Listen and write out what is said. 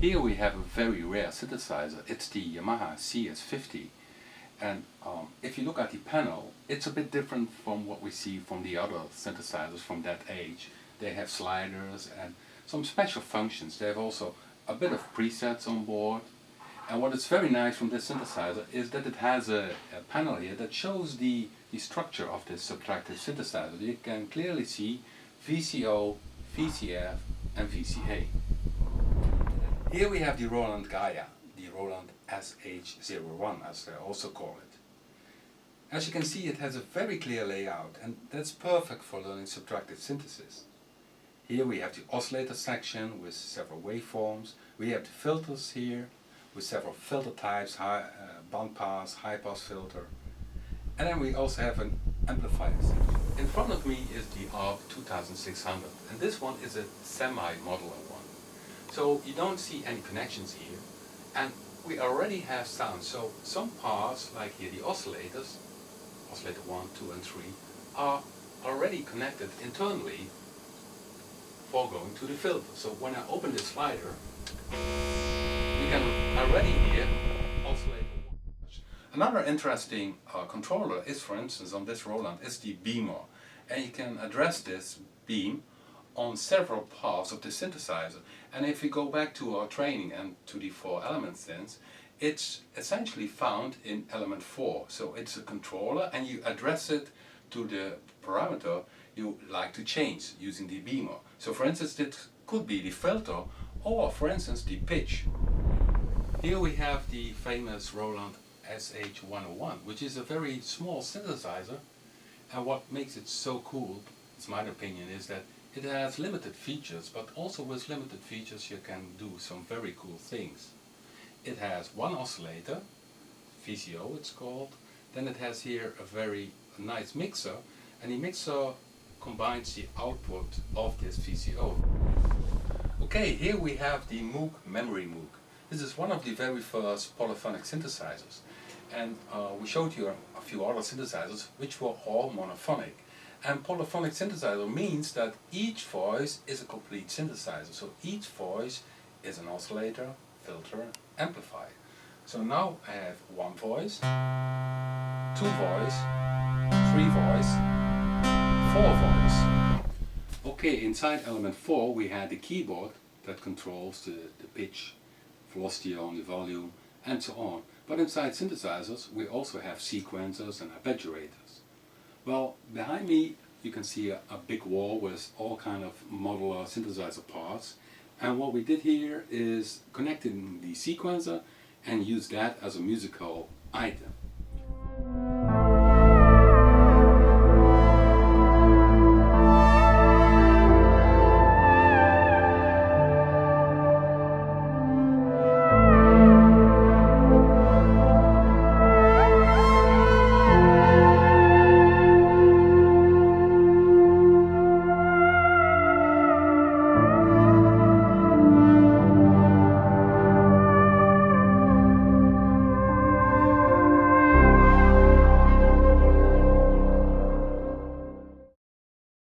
Here we have a very rare synthesizer. It's the Yamaha CS50, and if you look at the panel, it's a bit different from what we see from the other synthesizers from that age. They have sliders and some special functions. They have also a bit of presets on board, and what is very nice from this synthesizer is that it has a panel here that shows the structure of this subtractive synthesizer. You can clearly see VCO, VCF and VCA. Here we have the Roland Gaia, the Roland SH1 as they also call it. As you can see, it has a very clear layout, and that's perfect for learning subtractive synthesis. Here we have the oscillator section with several waveforms. We have the filters here with several filter types, band pass, high pass filter. And then we also have an amplifier section. In front of me is the ARP 2600, and this one is a semi-modular one. So you don't see any connections here, and we already have sound. So some parts, like here the oscillators, oscillator 1, 2 and 3, are already connected internally for going to the filter. So when I open this slider, you can already hear oscillator 1. Another interesting controller is, for instance, on this Roland, is the beamer. And you can address this beam on several parts of the synthesizer. And if we go back to our training and to the 4 element synths, it's essentially found in element 4. So it's a controller, and you address it to the parameter you like to change using the beamer. So for instance, it could be the filter, or for instance the pitch. Here we have the famous Roland SH101, which is a very small synthesizer, and what makes it so cool, it's my opinion, is that it has limited features, but also with limited features you can do some very cool things. It has one oscillator, VCO it's called, then it has here a very nice mixer, and the mixer combines the output of this VCO. Okay, here we have the Moog Memory Moog. This is one of the very first polyphonic synthesizers, and we showed you a few other synthesizers which were all monophonic. And polyphonic synthesizer means that each voice is a complete synthesizer. So each voice is an oscillator, filter, amplifier. So now I have one voice, two voice, three voice, four voice. Okay, inside element 4 we had the keyboard that controls the pitch, velocity on the volume and so on. But inside synthesizers we also have sequencers and arpeggiators. Well, behind me you can see a big wall with all kind of modular synthesizer parts, and what we did here is connecting the sequencer and use that as a musical item.